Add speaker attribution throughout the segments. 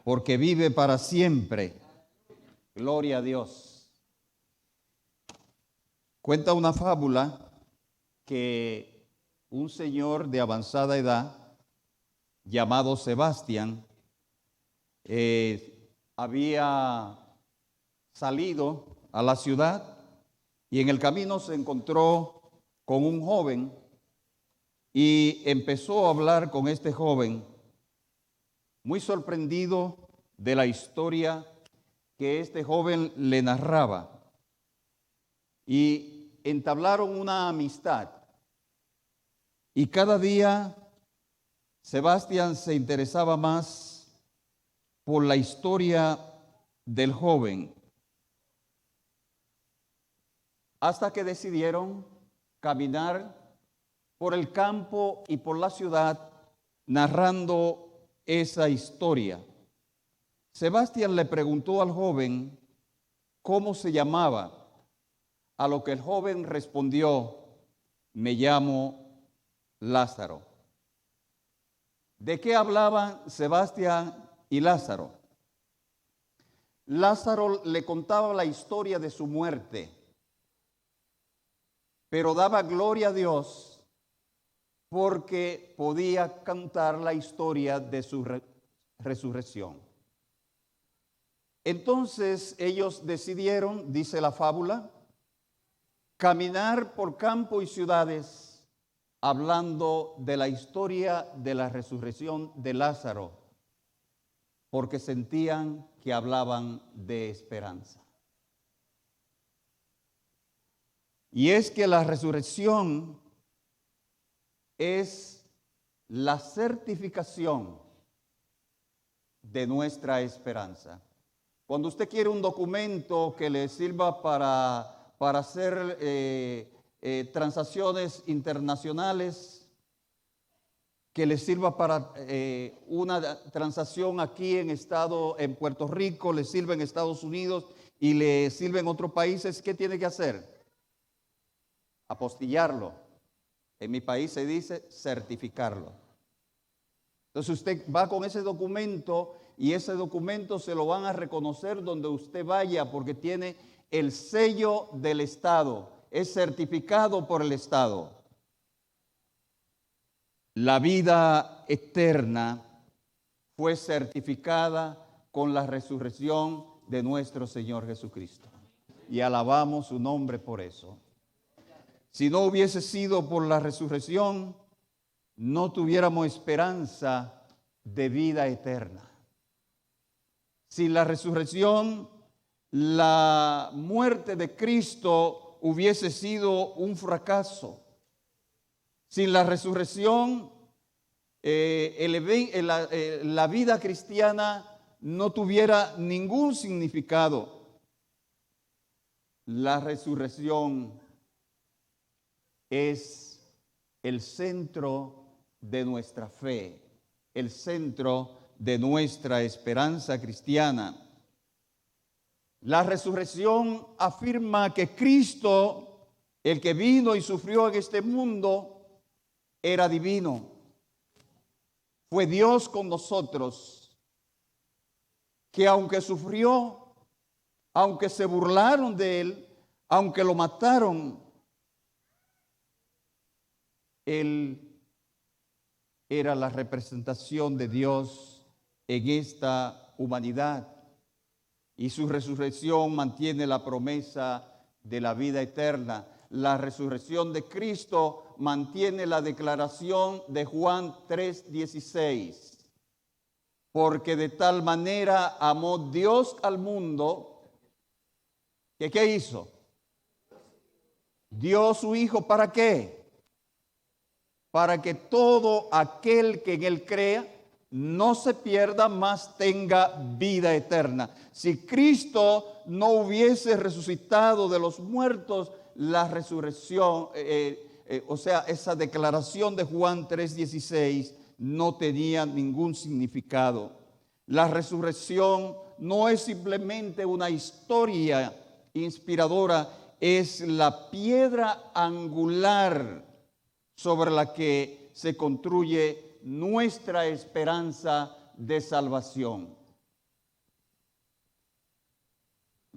Speaker 1: porque vive para siempre. Gloria a Dios. Cuenta una fábula que un señor de avanzada edad, llamado Sebastián, había salido a la ciudad y en el camino se encontró con un joven y empezó a hablar con este joven, muy sorprendido de la historia que este joven le narraba, y entablaron una amistad. Y cada día Sebastián se interesaba más por la historia del joven, hasta que decidieron caminar por el campo y por la ciudad narrando esa historia. Sebastián le preguntó al joven cómo se llamaba, a lo que el joven respondió: me llamo Lázaro. ¿De qué hablaban Sebastián y Lázaro? Lázaro le contaba la historia de su muerte, pero daba gloria a Dios porque podía contar la historia de su resurrección. Entonces ellos decidieron, dice la fábula, caminar por campo y ciudades hablando de la historia de la resurrección de Lázaro, porque sentían que hablaban de esperanza. Y es que la resurrección es la certificación de nuestra esperanza. Cuando usted quiere un documento que le sirva para hacer transacciones internacionales, que le sirva para una transacción aquí en Puerto Rico, le sirve en Estados Unidos y le sirve en otros países, ¿qué tiene que hacer? Apostillarlo. En mi país se dice certificarlo. Entonces usted va con ese documento y ese documento se lo van a reconocer donde usted vaya porque tiene el sello del Estado, es certificado por el Estado. La vida eterna fue certificada con la resurrección de nuestro Señor Jesucristo. Y alabamos su nombre por eso. Si no hubiese sido por la resurrección, no tuviéramos esperanza de vida eterna. Sin la resurrección, la muerte de Cristo hubiese sido un fracaso. Sin la resurrección, la vida cristiana no tuviera ningún significado. La resurrección es el centro de nuestra fe, el centro de nuestra esperanza cristiana. La resurrección afirma que Cristo, el que vino y sufrió en este mundo, era divino. Fue Dios con nosotros, que aunque sufrió, aunque se burlaron de él, aunque lo mataron, él era la representación de Dios en esta humanidad. Y su resurrección mantiene la promesa de la vida eterna. La resurrección de Cristo mantiene la declaración de Juan 3:16. Porque de tal manera amó Dios al mundo, que ¿qué hizo? Dio su Hijo, ¿para qué? Para que todo aquel que en él crea no se pierda, mas tenga vida eterna. Si Cristo no hubiese resucitado de los muertos, la resurrección, esa declaración de Juan 3:16 no tenía ningún significado. La resurrección no es simplemente una historia inspiradora, es la piedra angular sobre la que se construye nuestra esperanza de salvación.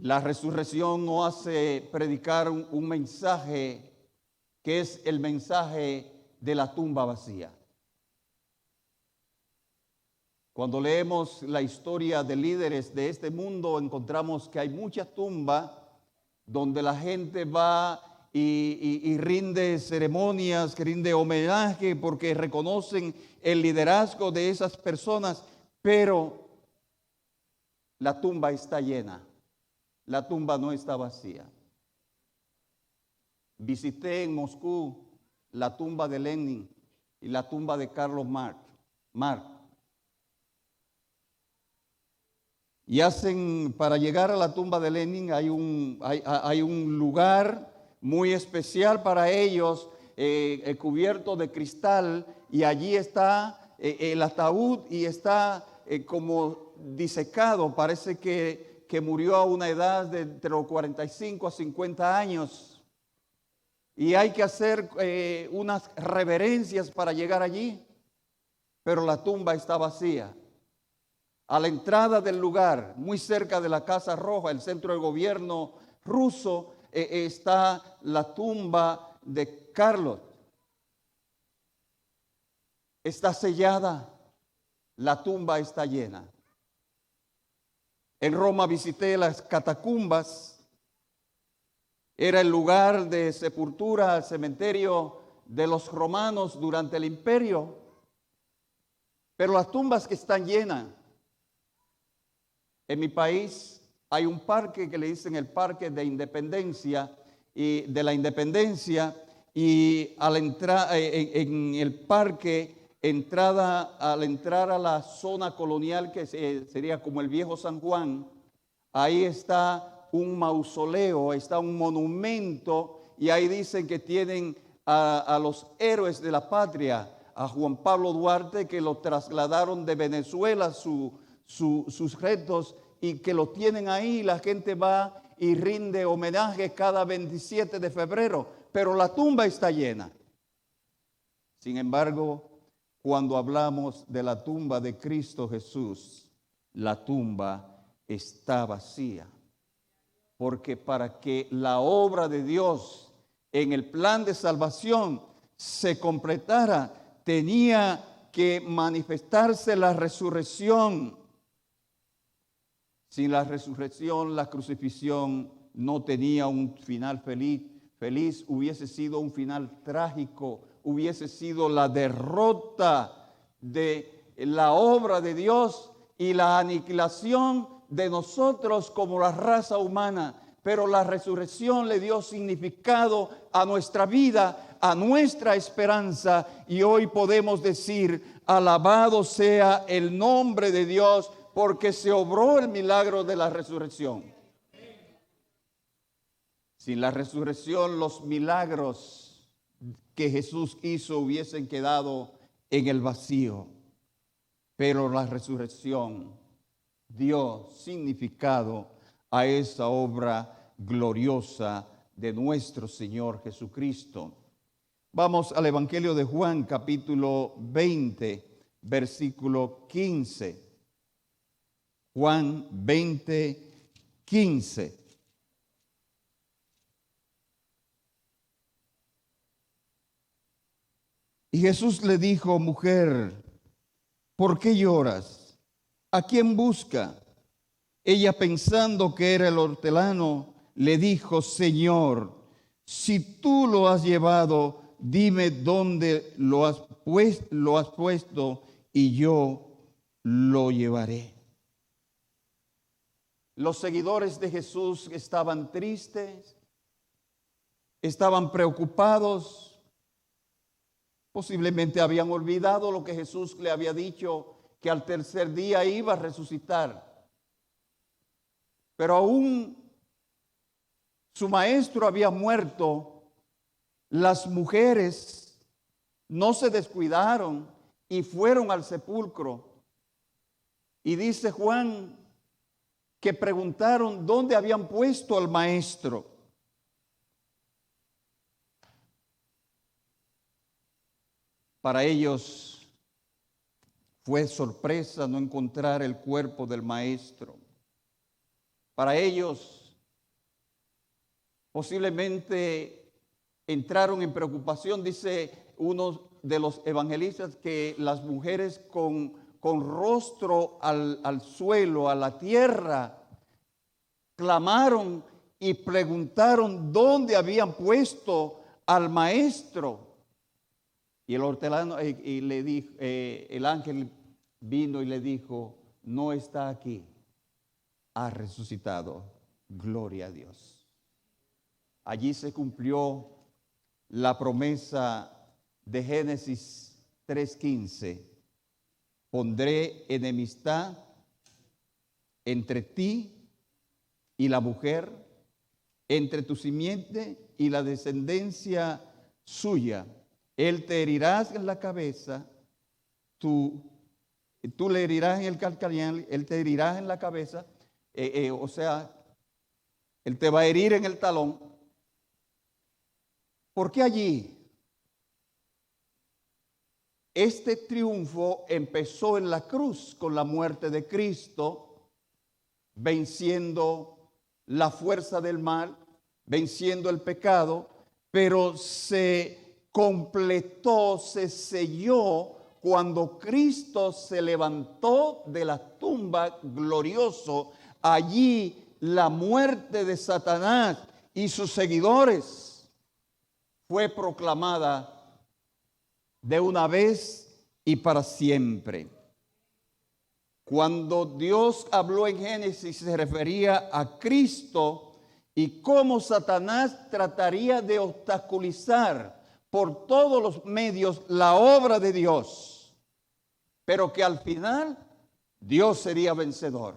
Speaker 1: La resurrección no hace predicar un mensaje que es el mensaje de la tumba vacía. Cuando leemos la historia de líderes de este mundo, encontramos que hay muchas tumbas donde la gente va y rinde ceremonias, que rinde homenaje porque reconocen el liderazgo de esas personas, pero la tumba está llena, la tumba no está vacía. Visité en Moscú la tumba de Lenin y la tumba de Carlos Marx. Y para llegar a la tumba de Lenin hay un lugar muy especial para ellos, cubierto de cristal, y allí está el ataúd y está como disecado. Parece que murió a una edad de entre los 45 a 50 años. Y hay que hacer unas reverencias para llegar allí, pero la tumba está vacía. A la entrada del lugar, muy cerca de la Casa Roja, el centro de gobierno ruso, está la tumba de Carlos. Está sellada, la tumba está llena. En Roma visité las catacumbas. Era el lugar de sepultura, el cementerio de los romanos durante el imperio. Pero las tumbas que están llenas. En mi país hay un parque que le dicen el Parque de Independencia, y de la Independencia, y al entrar en el parque, al entrar a la zona colonial, que sería como el viejo San Juan, ahí está un mausoleo, está un monumento, y ahí dicen que tienen a los héroes de la patria, a Juan Pablo Duarte, que lo trasladaron de Venezuela, sus restos, y que lo tienen ahí. La gente va y rinde homenaje cada 27 de febrero, pero la tumba está llena. Sin embargo, cuando hablamos de la tumba de Cristo Jesús, la tumba está vacía, porque para que la obra de Dios en el plan de salvación se completara, tenía que manifestarse la resurrección. Sin la resurrección, la crucifixión no tenía un final feliz, hubiese sido un final trágico, hubiese sido la derrota de la obra de Dios y la aniquilación de nosotros como la raza humana. Pero la resurrección le dio significado a nuestra vida, a nuestra esperanza, y hoy podemos decir: alabado sea el nombre de Dios, porque se obró el milagro de la resurrección. Sin la resurrección, los milagros que Jesús hizo hubiesen quedado en el vacío. Pero la resurrección dio significado a esa obra gloriosa de nuestro Señor Jesucristo. Vamos al Evangelio de Juan, capítulo 20, versículo 15. Juan 20, 15. Y Jesús le dijo: mujer, ¿por qué lloras? ¿A quién busca? Ella, pensando que era el hortelano, le dijo: Señor, si tú lo has llevado, dime dónde lo has puesto y yo lo llevaré. Los seguidores de Jesús estaban tristes, estaban preocupados, posiblemente habían olvidado lo que Jesús le había dicho, que al tercer día iba a resucitar. Pero aún su maestro había muerto, las mujeres no se descuidaron y fueron al sepulcro. Y dice Juan que preguntaron dónde habían puesto al maestro. Para ellos fue sorpresa no encontrar el cuerpo del maestro. Para ellos Posiblemente entraron en preocupación, dice uno de los evangelistas, que las mujeres con rostro al suelo, a la tierra, clamaron y preguntaron dónde habían puesto al maestro. Y el hortelano y le dijo, el ángel vino y le dijo: no está aquí, ha resucitado. Gloria a Dios. Allí se cumplió la promesa de Génesis 3:15. Pondré enemistad entre ti y la mujer, entre tu simiente y la descendencia suya. Él te herirás en la cabeza, tú le herirás en el calcañar, él te herirás en la cabeza, o sea, él te va a herir en el talón. ¿Por qué allí? Este triunfo empezó en la cruz con la muerte de Cristo, venciendo la fuerza del mal, venciendo el pecado, pero se completó, se selló cuando Cristo se levantó de la tumba glorioso. Allí la muerte de Satanás y sus seguidores fue proclamada de una vez y para siempre. Cuando Dios habló en Génesis, se refería a Cristo y cómo Satanás trataría de obstaculizar por todos los medios la obra de Dios, pero que al final Dios sería vencedor.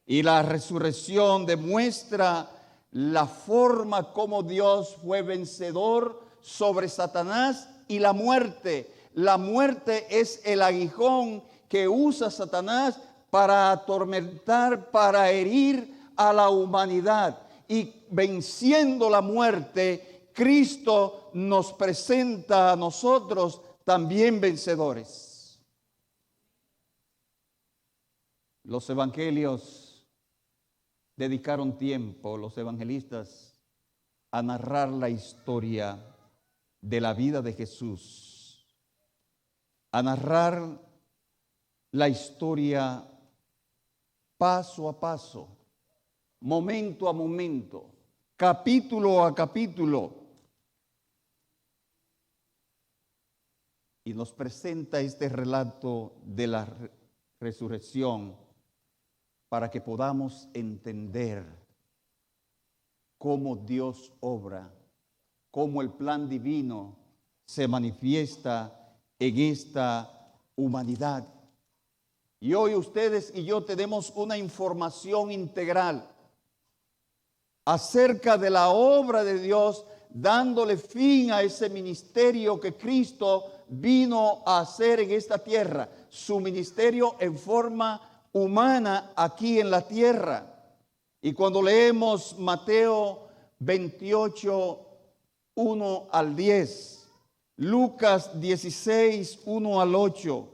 Speaker 1: Y la resurrección demuestra la forma como Dios fue vencedor sobre Satanás y la muerte. La muerte es el aguijón que usa Satanás para atormentar, para herir a la humanidad. Y venciendo la muerte, Cristo nos presenta a nosotros también vencedores. Los evangelios dedicaron tiempo, los evangelistas, a narrar la historia de la vida de Jesús, a narrar la historia paso a paso, momento a momento, capítulo a capítulo. Y nos presenta este relato de la resurrección para que podamos entender cómo Dios obra, cómo el plan divino se manifiesta en esta humanidad. Y hoy ustedes y yo tenemos una información integral acerca de la obra de Dios, dándole fin a ese ministerio que Cristo vino a hacer en esta tierra, su ministerio en forma humana aquí en la tierra. Y cuando leemos Mateo 28, 1 al 10, Lucas 16, 1 al 8,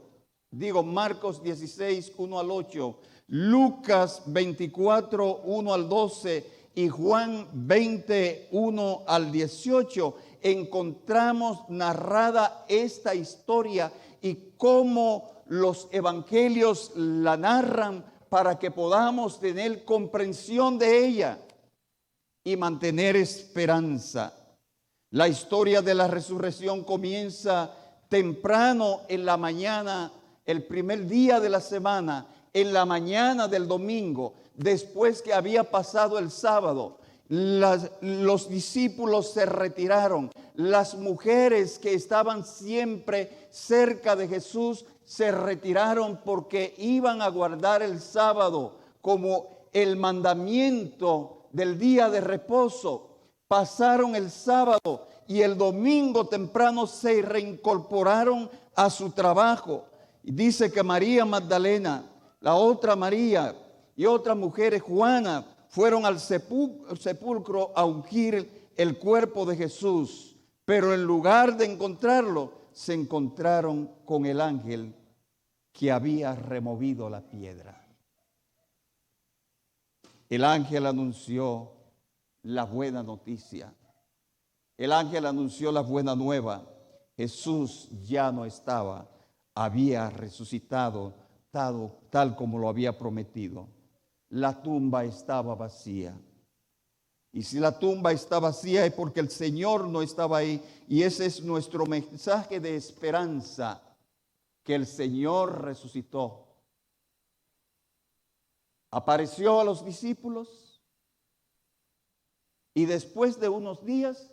Speaker 1: Marcos 16, 1 al 8, Lucas 24, 1 al 12 y Juan 20, 1 al 18, encontramos narrada esta historia y cómo los evangelios la narran para que podamos tener comprensión de ella y mantener esperanza. La historia de la resurrección comienza temprano en la mañana, el primer día de la semana, en la mañana del domingo, después que había pasado el sábado. Los discípulos se retiraron. Las mujeres que estaban siempre cerca de Jesús se retiraron porque iban a guardar el sábado como el mandamiento del día de reposo. Pasaron el sábado y el domingo temprano se reincorporaron a su trabajo. Y dice que María Magdalena, la otra María y otras mujeres, Juana, fueron al sepulcro a ungir el cuerpo de Jesús. Pero en lugar de encontrarlo, se encontraron con el ángel que había removido la piedra. El ángel anunció la buena noticia. El ángel anunció la buena nueva. Jesús ya no estaba, había resucitado tal como lo había prometido. La tumba estaba vacía. Y si la tumba está vacía es porque el Señor no estaba ahí. Y ese es nuestro mensaje de esperanza, que el Señor resucitó. Apareció a los discípulos y después de unos días,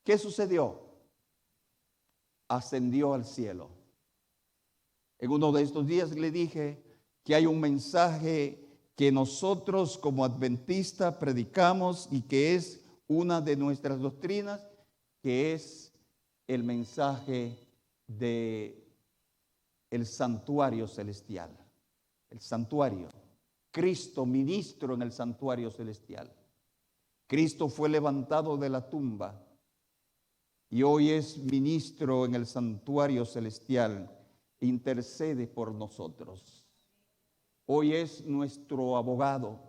Speaker 1: ¿qué sucedió? Ascendió al cielo. En uno de estos días le dije que hay un mensaje que nosotros como adventistas predicamos y que es una de nuestras doctrinas, que es el mensaje de el santuario celestial. El santuario. Cristo ministro en el santuario celestial. Cristo fue levantado de la tumba y hoy es ministro en el santuario celestial. Intercede por nosotros. Hoy es nuestro abogado.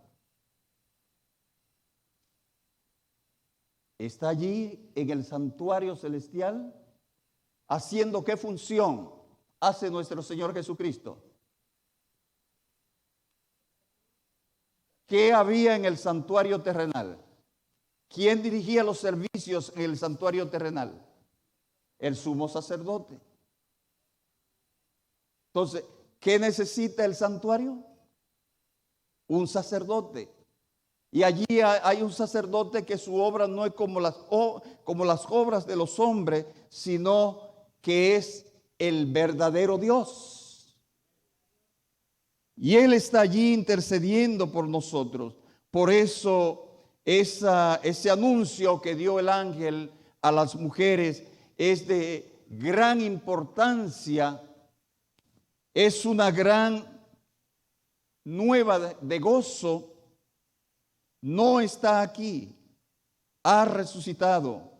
Speaker 1: Está allí en el santuario celestial haciendo ¿qué función hace nuestro Señor Jesucristo? ¿Qué había en el santuario terrenal? ¿Quién dirigía los servicios en el santuario terrenal? El sumo sacerdote. Entonces, ¿qué necesita el santuario? Un sacerdote. Y allí hay un sacerdote que su obra no es como las obras de los hombres, sino que es el verdadero Dios. Y Él está allí intercediendo por nosotros. Por eso ese anuncio que dio el ángel a las mujeres es de gran importancia, es una gran nueva de gozo. No está aquí, ha resucitado,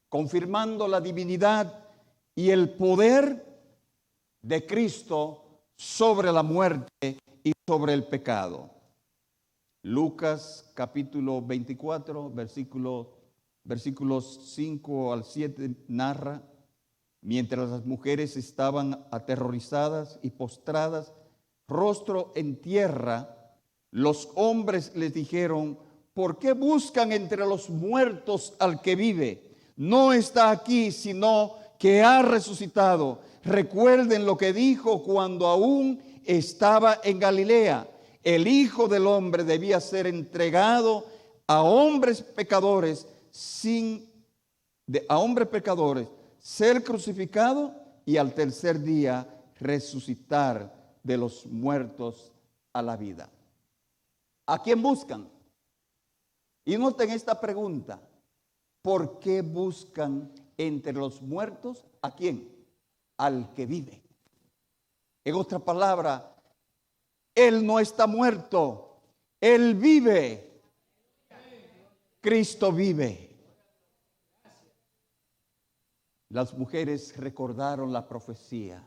Speaker 1: confirmando la divinidad y el poder de Cristo sobre la muerte y sobre el pecado. Lucas capítulo 24, versículos 5 al 7 narra: mientras las mujeres estaban aterrorizadas y postradas, rostro en tierra, los hombres les dijeron: ¿por qué buscan entre los muertos al que vive? No está aquí, sino que ha resucitado. Recuerden lo que dijo cuando aún estaba en Galilea. El Hijo del Hombre debía ser entregado a hombres pecadores, ser crucificado y al tercer día resucitar de los muertos a la vida. ¿A quién buscan? Y noten esta pregunta: ¿por qué buscan entre los muertos a quién? Al que vive. En otra palabra, Él no está muerto, Él vive. Cristo vive. Las mujeres recordaron la profecía.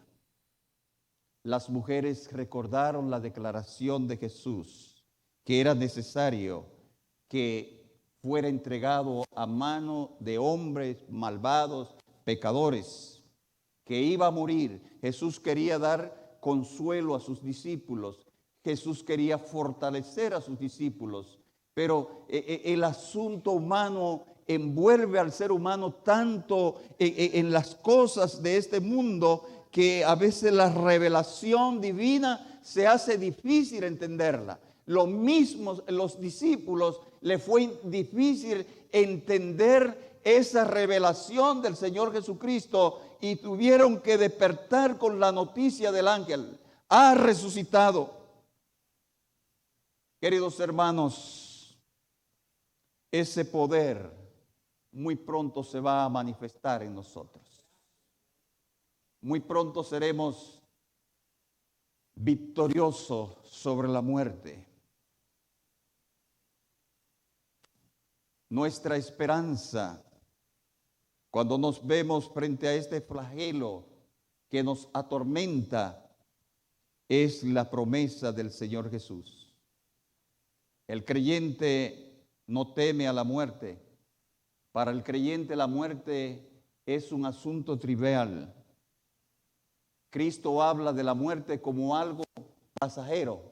Speaker 1: Las mujeres recordaron la declaración de Jesús, que era necesario que fuera entregado a mano de hombres malvados, pecadores, que iba a morir. Jesús quería dar consuelo a sus discípulos. Jesús quería fortalecer a sus discípulos. Pero el asunto humano envuelve al ser humano tanto en las cosas de este mundo que a veces la revelación divina se hace difícil entenderla. Lo mismo los discípulos le fue difícil entender esa revelación del Señor Jesucristo y tuvieron que despertar con la noticia del ángel: ha resucitado. Queridos hermanos, ese poder muy pronto se va a manifestar en nosotros. Muy pronto seremos victoriosos sobre la muerte. Nuestra esperanza, cuando nos vemos frente a este flagelo que nos atormenta, es la promesa del Señor Jesús. El creyente no teme a la muerte. Para el creyente la muerte es un asunto trivial. Cristo habla de la muerte como algo pasajero.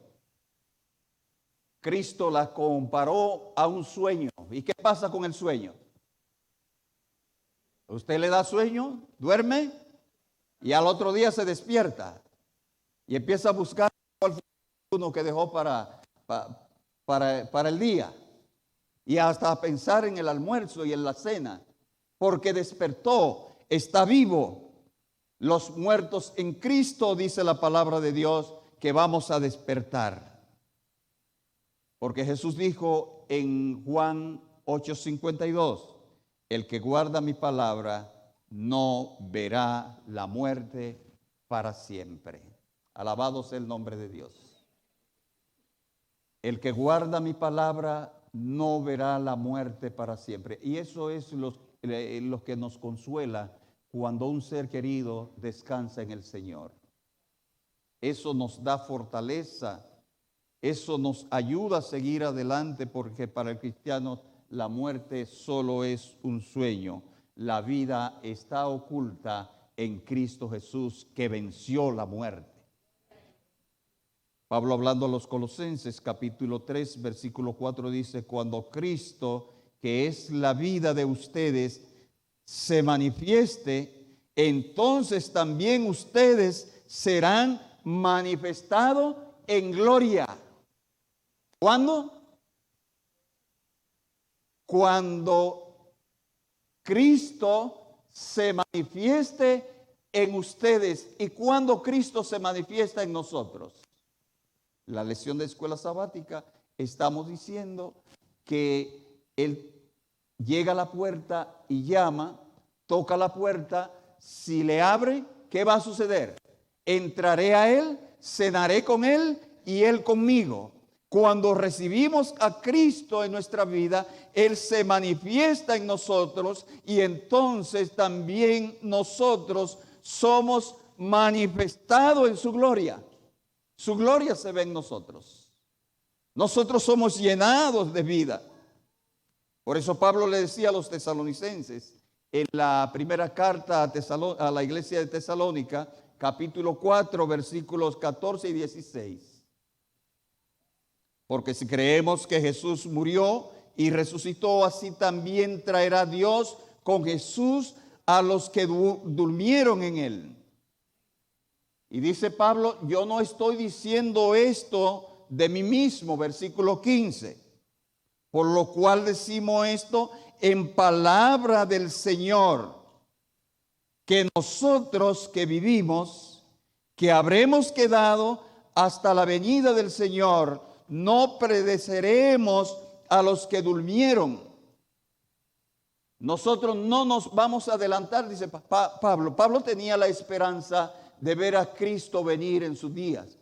Speaker 1: Cristo la comparó a un sueño. ¿Y qué pasa con el sueño? Usted le da sueño, duerme y al otro día se despierta y empieza a buscar cuál fue uno que dejó para el día y hasta a pensar en el almuerzo y en la cena, porque despertó, está vivo. Los muertos en Cristo, dice la palabra de Dios, que vamos a despertar. Porque Jesús dijo en Juan 8:52, el que guarda mi palabra no verá la muerte para siempre. Alabado sea el nombre de Dios. El que guarda mi palabra no verá la muerte para siempre. Y eso es lo que nos consuela cuando un ser querido descansa en el Señor. Eso nos da fortaleza, eso nos ayuda a seguir adelante, porque para el cristiano la muerte solo es un sueño. La vida está oculta en Cristo Jesús, que venció la muerte. Pablo, hablando a los Colosenses, capítulo 3, versículo 4, dice: cuando Cristo, que es la vida de ustedes, se manifieste, entonces también ustedes serán manifestados en gloria. ¿Cuándo? Cuando Cristo se manifieste en ustedes. ¿Y cuando Cristo se manifiesta en nosotros? La lección de escuela sabática estamos diciendo que Él llega a la puerta y llama, toca la puerta. Si le abre, ¿qué va a suceder? Entraré a Él, cenaré con Él y Él conmigo. Cuando recibimos a Cristo en nuestra vida, Él se manifiesta en nosotros y entonces también nosotros somos manifestados en su gloria. Su gloria se ve en nosotros. Nosotros somos llenados de vida. Por eso Pablo le decía a los tesalonicenses en la primera carta a la iglesia de Tesalónica, capítulo 4, versículos 14 y 16. Porque si creemos que Jesús murió y resucitó, así también traerá Dios con Jesús a los que durmieron en él. Y dice Pablo: yo no estoy diciendo esto de mí mismo, versículo 15. Por lo cual decimos esto en palabra del Señor, que nosotros que vivimos, que habremos quedado hasta la venida del Señor, no pereceremos a los que durmieron. Nosotros no nos vamos a adelantar, dice Pablo. Pablo tenía la esperanza de ver a Cristo venir en sus días.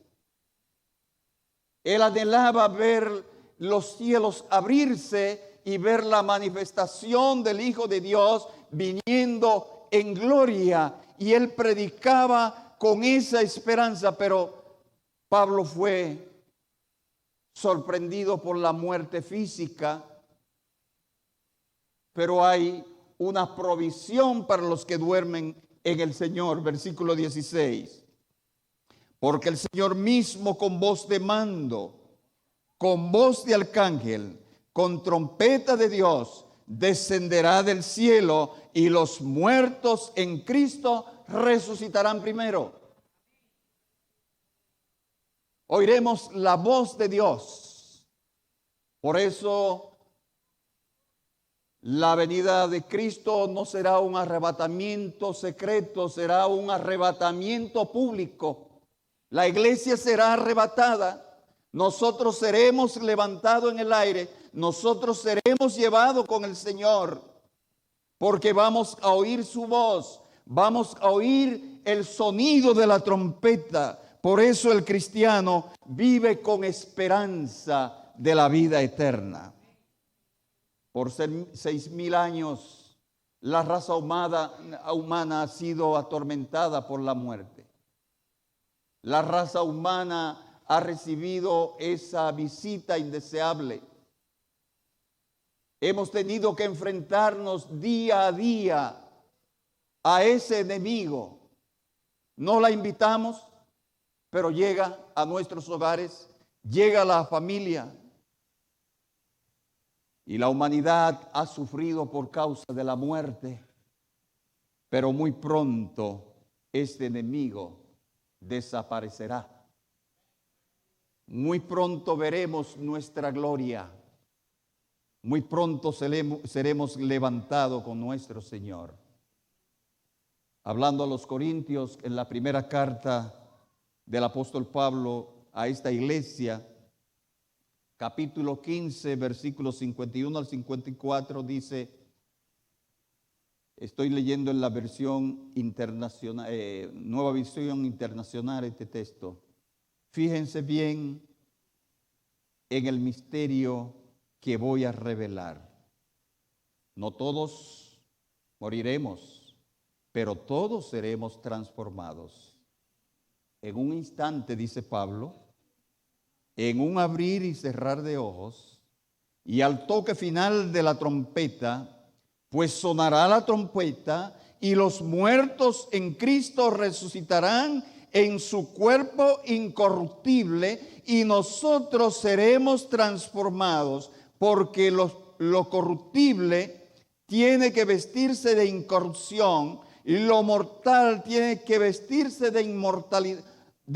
Speaker 1: Él anhelaba ver los cielos abrirse y ver la manifestación del Hijo de Dios viniendo en gloria. Y él predicaba con esa esperanza, pero Pablo fue sorprendido por la muerte física. Pero hay una provisión para los que duermen en el Señor. Versículo 16. Porque el Señor mismo, con voz de mando, con voz de arcángel, con trompeta de Dios, descenderá del cielo, y los muertos en Cristo resucitarán primero. Oiremos la voz de Dios. Por eso la venida de Cristo no será un arrebatamiento secreto, será un arrebatamiento público. La iglesia será arrebatada. Nosotros seremos levantados en el aire. Nosotros seremos llevados con el Señor, porque vamos a oír su voz. Vamos a oír el sonido de la trompeta. Por eso el cristiano vive con esperanza de la vida eterna. Por 6,000 años, la raza humana ha sido atormentada por la muerte. La raza humana ha recibido esa visita indeseable. Hemos tenido que enfrentarnos día a día a ese enemigo. No la invitamos, pero llega a nuestros hogares, llega a la familia. Y la humanidad ha sufrido por causa de la muerte. Pero muy pronto este enemigo desaparecerá. Muy pronto veremos nuestra gloria. Muy pronto seremos levantados con nuestro Señor. Hablando a los Corintios, en la primera carta del apóstol Pablo a esta iglesia, capítulo 15, versículos 51 al 54, dice, estoy leyendo en la versión internacional, nueva versión internacional este texto. Fíjense bien en el misterio que voy a revelar. No todos moriremos, pero todos seremos transformados. En un instante, dice Pablo, en un abrir y cerrar de ojos, y al toque final de la trompeta, pues sonará la trompeta, y los muertos en Cristo resucitarán en su cuerpo incorruptible, y nosotros seremos transformados, porque lo corruptible tiene que vestirse de incorrupción, y lo mortal tiene que vestirse de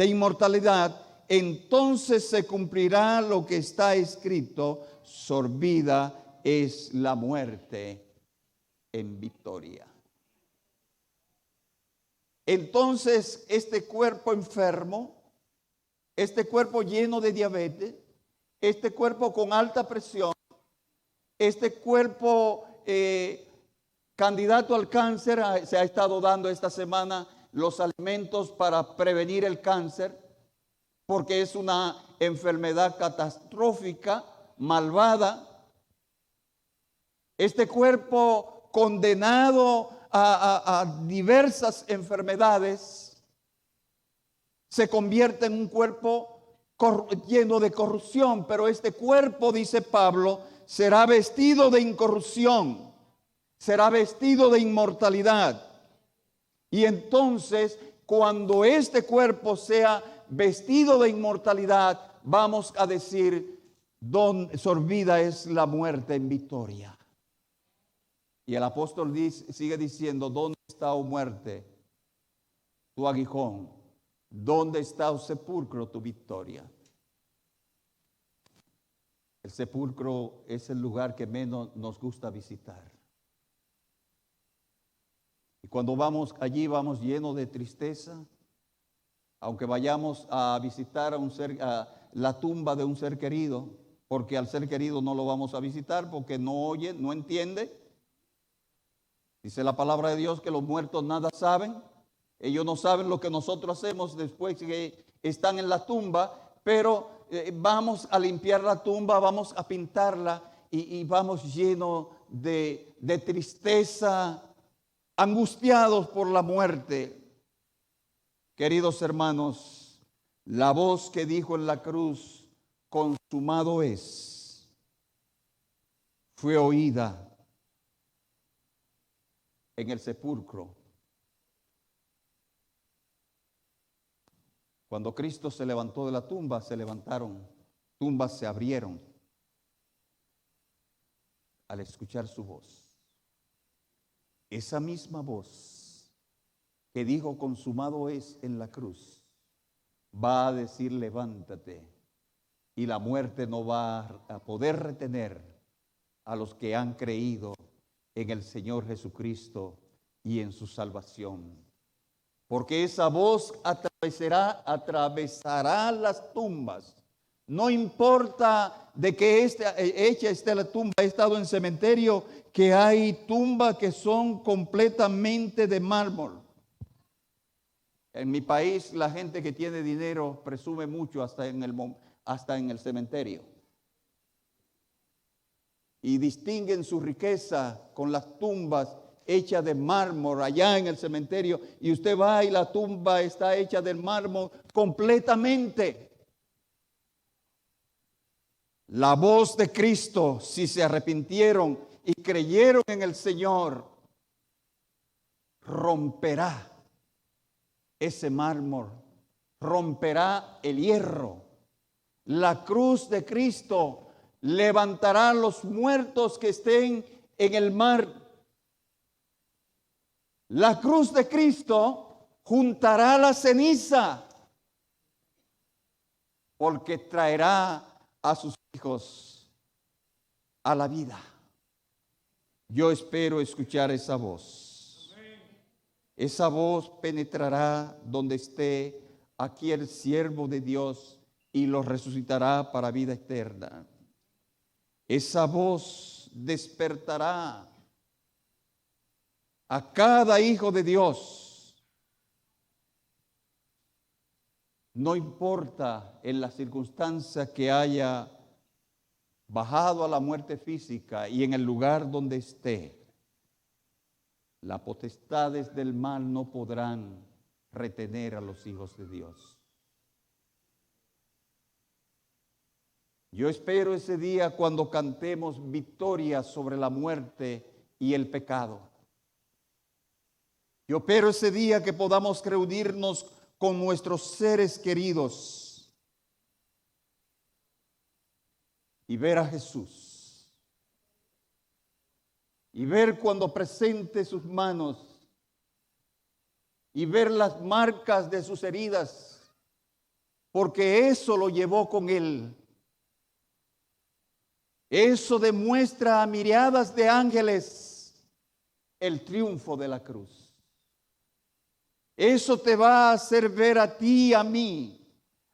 Speaker 1: inmortalidad. Entonces se cumplirá lo que está escrito: sorbida es la muerte en victoria. Entonces este cuerpo enfermo, este cuerpo lleno de diabetes, este cuerpo con alta presión, este cuerpo candidato al cáncer, se ha estado dando esta semana los alimentos para prevenir el cáncer, porque es una enfermedad catastrófica, malvada. Este cuerpo condenado a diversas enfermedades se convierte en un cuerpo lleno de corrupción, pero este cuerpo, dice Pablo, será vestido de incorrupción, será vestido de inmortalidad. Y entonces, cuando este cuerpo sea vestido de inmortalidad, vamos a decir, sorbida es la muerte en victoria. Y el apóstol sigue diciendo, ¿dónde está, oh muerte, tu aguijón? ¿Dónde está, oh sepulcro, tu victoria? El sepulcro es el lugar que menos nos gusta visitar. Y cuando vamos allí, vamos llenos de tristeza. Aunque vayamos a visitar a la tumba de un ser querido, porque al ser querido no lo vamos a visitar porque no oye, no entiende. Dice la palabra de Dios que los muertos nada saben. Ellos no saben lo que nosotros hacemos después que están en la tumba, pero vamos a limpiar la tumba, vamos a pintarla y vamos llenos de tristeza, angustiados por la muerte. Queridos hermanos, la voz que dijo en la cruz, consumado es, fue oída en el sepulcro. Cuando Cristo se levantó de la tumba, se levantaron, tumbas se abrieron al escuchar su voz. Esa misma voz que dijo consumado es en la cruz, va a decir levántate, y la muerte no va a poder retener a los que han creído en el Señor Jesucristo y en su salvación. Porque esa voz atravesará las tumbas. No importa de qué hecha esté la tumba. He estado en cementerio que hay tumbas que son completamente de mármol. En mi país la gente que tiene dinero presume mucho hasta en el cementerio. Y distinguen su riqueza con las tumbas hechas de mármol allá en el cementerio. Y usted va y la tumba está hecha de mármol completamente. La voz de Cristo, si se arrepintieron y creyeron en el Señor, romperá ese mármol, romperá el hierro. La cruz de Cristo levantará los muertos que estén en el mar. La cruz de Cristo juntará la ceniza, porque traerá a sus hijos a la vida. Yo espero escuchar esa voz. Esa voz penetrará donde esté aquí el siervo de Dios y lo resucitará para vida eterna. Esa voz despertará a cada hijo de Dios. No importa en la circunstancia que haya bajado a la muerte física y en el lugar donde esté, las potestades del mal no podrán retener a los hijos de Dios. Yo espero ese día cuando cantemos victoria sobre la muerte y el pecado. Yo espero ese día que podamos reunirnos con nuestros seres queridos y ver a Jesús. Y ver cuando presente sus manos y ver las marcas de sus heridas, porque eso lo llevó con él. Eso demuestra a miriadas de ángeles el triunfo de la cruz. Eso te va a hacer ver a ti y a mí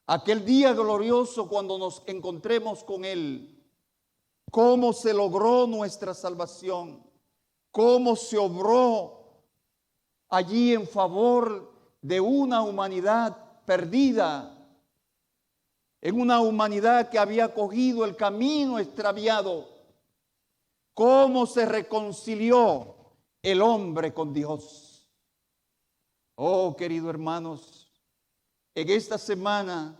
Speaker 1: aquel día glorioso cuando nos encontremos con Él. Cómo se logró nuestra salvación. Cómo se obró allí en favor de una humanidad perdida. En una humanidad que había cogido el camino extraviado. Cómo se reconcilió el hombre con Dios. Oh, queridos hermanos, en esta semana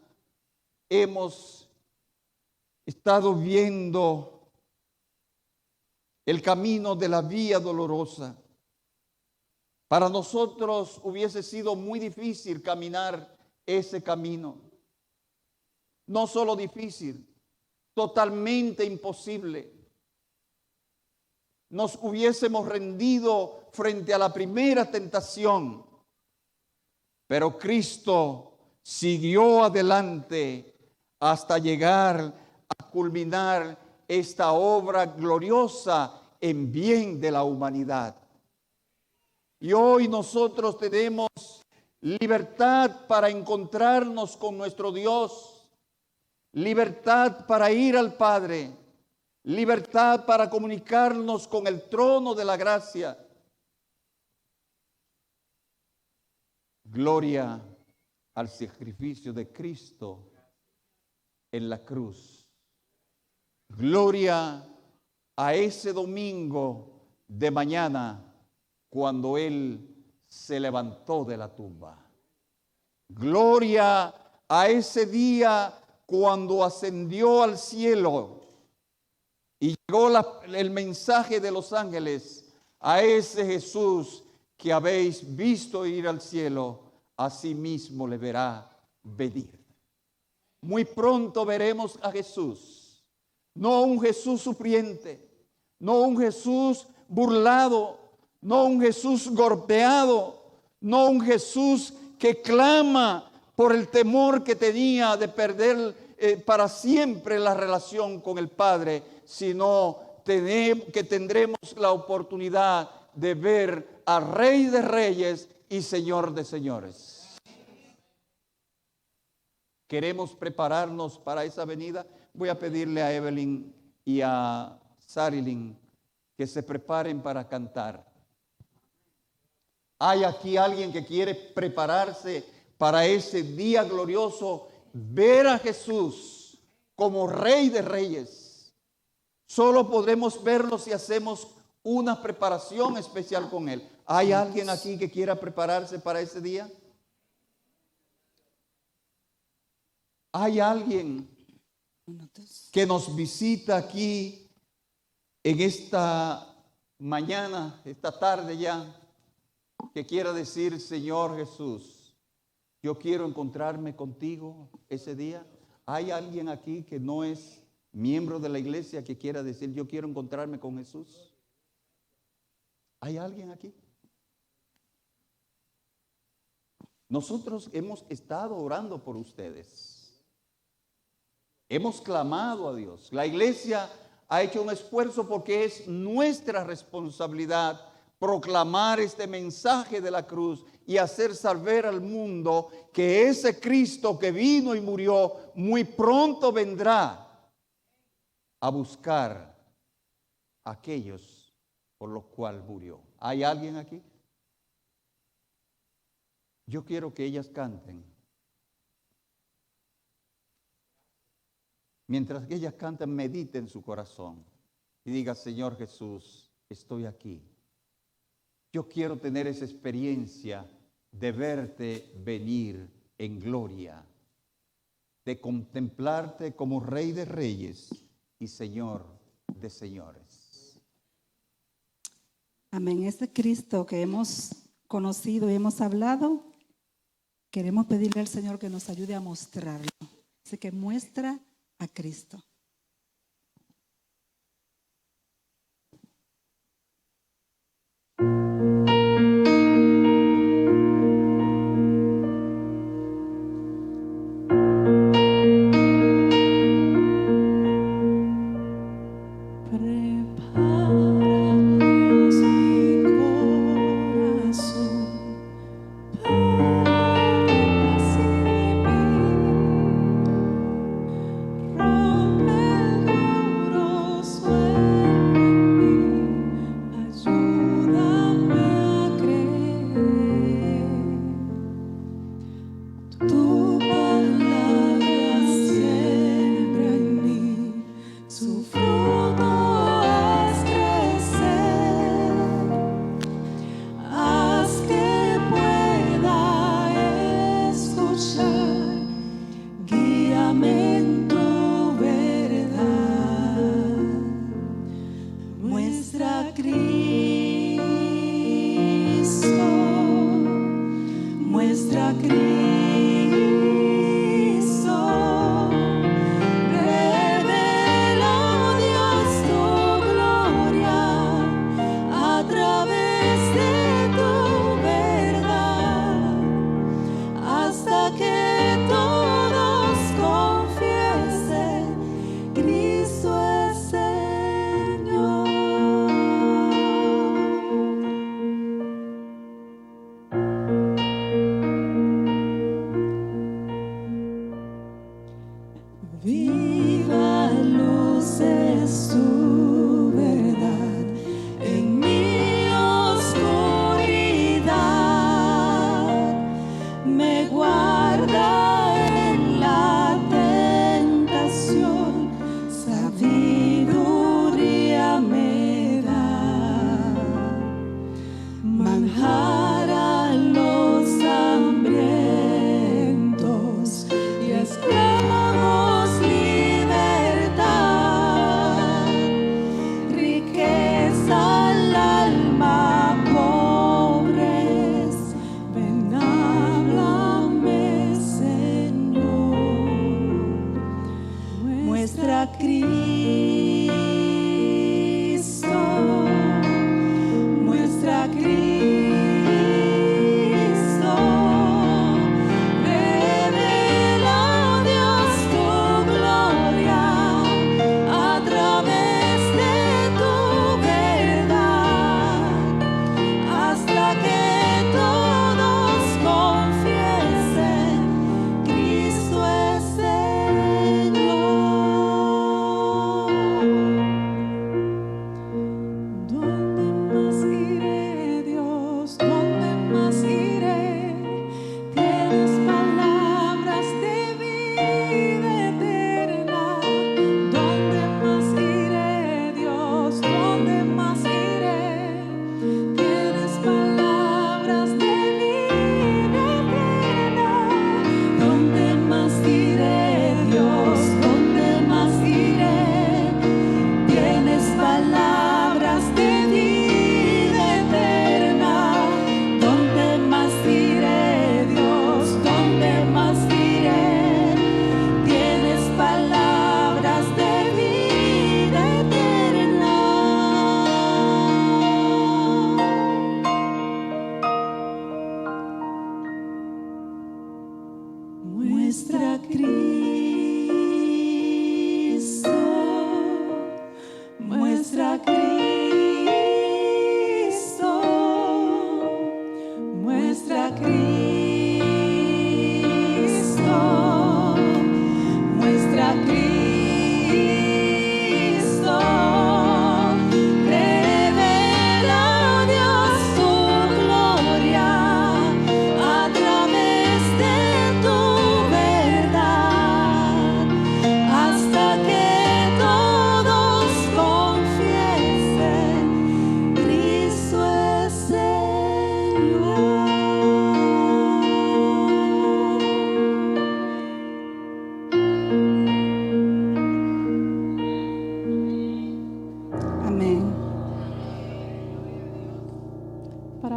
Speaker 1: hemos estado viendo el camino de la vía dolorosa. Para nosotros hubiese sido muy difícil caminar ese camino. No solo difícil, totalmente imposible. Nos hubiésemos rendido frente a la primera tentación. Pero Cristo siguió adelante hasta llegar a culminar esta obra gloriosa en bien de la humanidad. Y hoy nosotros tenemos libertad para encontrarnos con nuestro Dios, libertad para ir al Padre, libertad para comunicarnos con el trono de la gracia. Gloria al sacrificio de Cristo en la cruz. Gloria a ese domingo de mañana cuando Él se levantó de la tumba. Gloria a ese día cuando ascendió al cielo y llegó el mensaje de los ángeles a ese Jesús que habéis visto ir al cielo, así mismo le verá venir. Muy pronto veremos a Jesús, no un Jesús sufriente, no un Jesús burlado, no un Jesús golpeado, no un Jesús que clama por el temor que tenía de perder para siempre la relación con el Padre, sino que tendremos la oportunidad de ver al Rey de Reyes y Señor de Señores. ¿Queremos prepararnos para esa venida? Voy a pedirle a Evelyn y a Sarilyn que se preparen para cantar. ¿Hay aquí alguien que quiere prepararse para ese día glorioso? Ver a Jesús como Rey de Reyes. Solo podremos verlo si hacemos una preparación especial con Él. ¿Hay alguien aquí que quiera prepararse para ese día? ¿Hay alguien que nos visita aquí en esta mañana, esta tarde ya, que quiera decir, Señor Jesús, yo quiero encontrarme contigo ese día. ¿Hay alguien aquí que no es miembro de la iglesia que quiera decir, yo quiero encontrarme con Jesús? ¿Hay alguien aquí? Nosotros hemos estado orando por ustedes. Hemos clamado a Dios. La iglesia ha hecho un esfuerzo porque es nuestra responsabilidad proclamar este mensaje de la cruz y hacer saber al mundo que ese Cristo que vino y murió muy pronto vendrá a buscar a aquellos por los cuales murió. ¿Hay alguien aquí? Yo quiero que ellas canten. Mientras que ellas cantan, medite en su corazón y diga, Señor Jesús, estoy aquí. Yo quiero tener esa experiencia de verte venir en gloria, de contemplarte como Rey de Reyes y Señor de señores.
Speaker 2: Amén. Este Cristo que hemos conocido y hemos hablado, queremos pedirle al Señor que nos ayude a mostrarlo. Así que muestra a Cristo.
Speaker 3: Rompe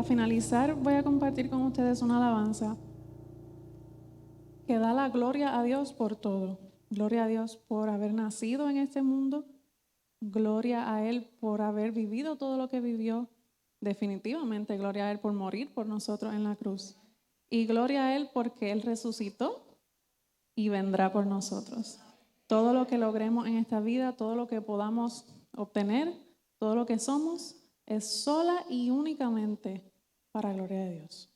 Speaker 3: finalizar voy a compartir con ustedes una alabanza que da la gloria a Dios por todo. Gloria a Dios por haber nacido en este mundo. Gloria a Él por haber vivido todo lo que vivió. Definitivamente, gloria a Él por morir por nosotros en la cruz. Y gloria a Él porque Él resucitó y vendrá por nosotros. Todo lo que logremos en esta vida, todo lo que podamos obtener, todo lo que somos, es sola y únicamente para gloria de Dios.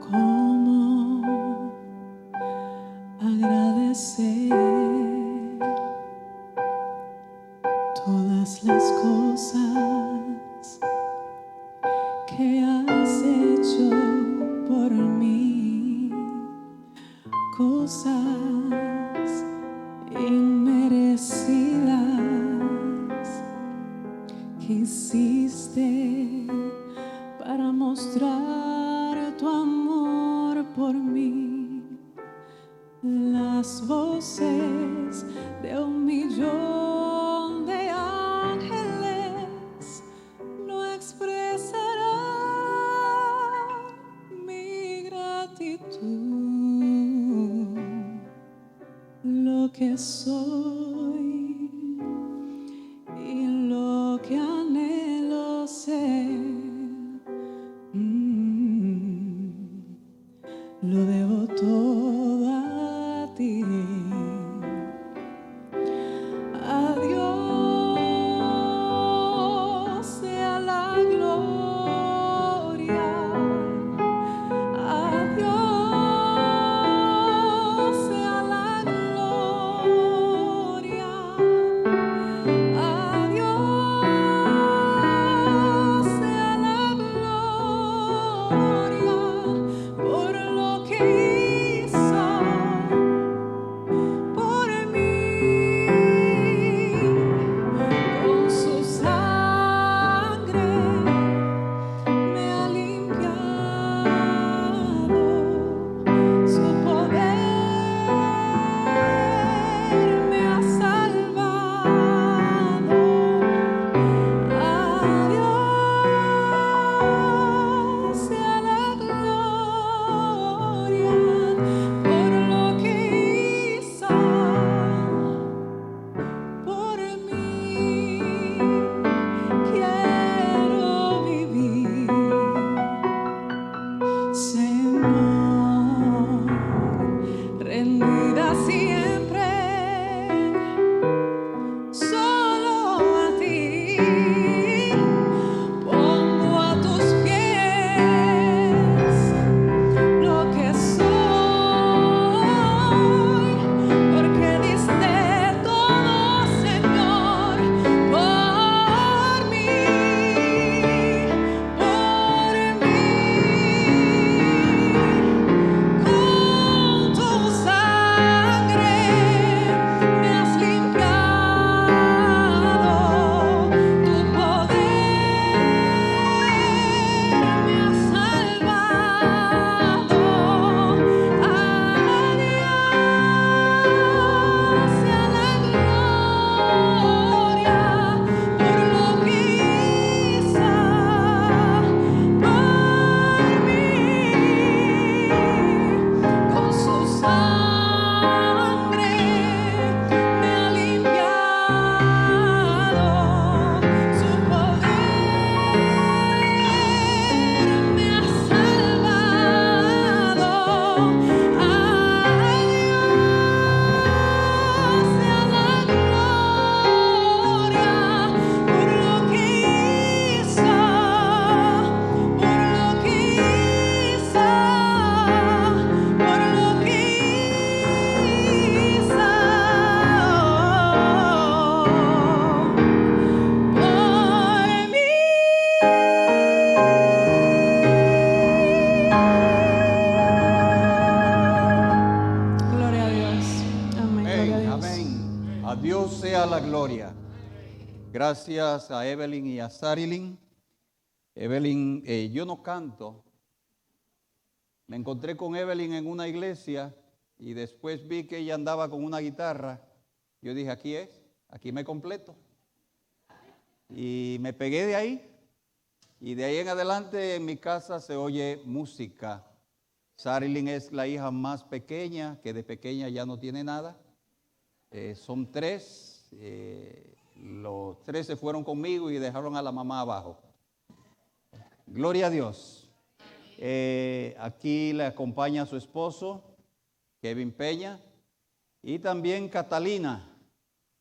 Speaker 4: ¿Cómo agradecer todas las cosas que has hecho por mí? Cosas inmerecidas que hiciste para mostrar tu amor por mí. Las voces de 1,000,000 de ángeles no expresarán mi gratitud. Lo que soy y lo que anhelo ser, lo debo todo a ti. A Dios sea la gloria, a Dios sea la gloria.
Speaker 1: sea la gloria. Gracias a Evelyn y a Sarilyn. Evelyn, yo no canto. Me encontré con Evelyn en una iglesia y después vi que ella andaba con una guitarra. Yo dije, aquí es, aquí me completo. Y me pegué de ahí. Y de ahí en adelante en mi casa se oye música. Sarilyn es la hija más pequeña, que de pequeña ya no tiene nada. Son 3. Los 3 se fueron conmigo y dejaron a la mamá abajo. Gloria a Dios. Aquí le acompaña su esposo, Kevin Peña, y también Catalina,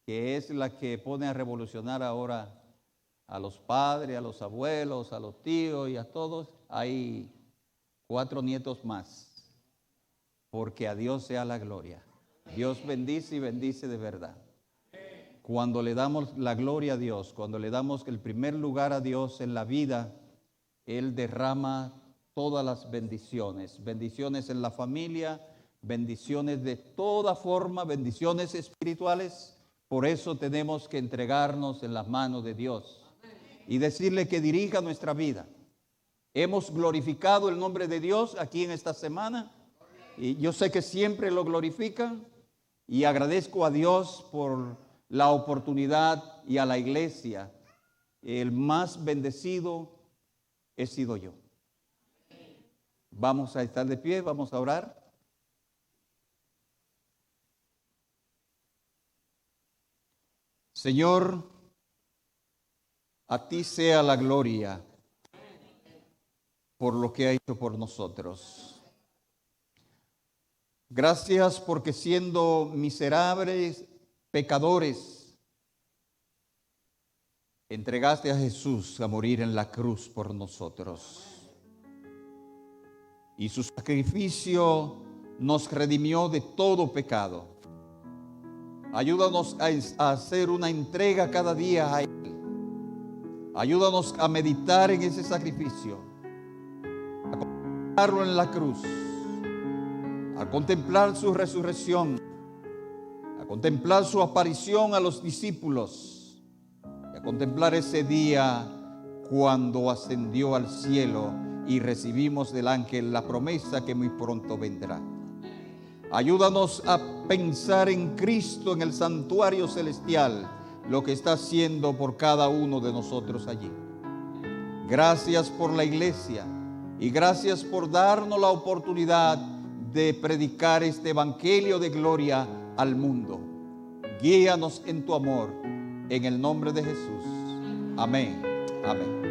Speaker 1: que es la que pone a revolucionar ahora a los padres, a los abuelos, a los tíos y a todos. Hay 4 nietos más, porque a Dios sea la gloria. Dios bendice y bendice de verdad. Cuando le damos la gloria a Dios, cuando le damos el primer lugar a Dios en la vida, Él derrama todas las bendiciones. Bendiciones en la familia, bendiciones de toda forma, bendiciones espirituales. Por eso tenemos que entregarnos en las manos de Dios y decirle que dirija nuestra vida. Hemos glorificado el nombre de Dios aquí en esta semana y yo sé que siempre lo glorifican y agradezco a Dios por la oportunidad y a la iglesia. El más bendecido he sido yo. Vamos a estar de pie, vamos a orar. Señor, a ti sea la gloria por lo que ha hecho por nosotros. Gracias porque siendo miserables, pecadores, entregaste a Jesús a morir en la cruz por nosotros. Y su sacrificio nos redimió de todo pecado. Ayúdanos a hacer una entrega cada día a Él. Ayúdanos a meditar en ese sacrificio, a contemplarlo en la cruz, a contemplar su resurrección, a contemplar su aparición a los discípulos y a contemplar ese día cuando ascendió al cielo y recibimos del ángel la promesa que muy pronto vendrá. Ayúdanos a pensar en Cristo en el santuario celestial, lo que está haciendo por cada uno de nosotros allí. Gracias por la iglesia y gracias por darnos la oportunidad de predicar este evangelio de gloria al mundo. Guíanos en tu amor, en el nombre de Jesús. Amén. Amén.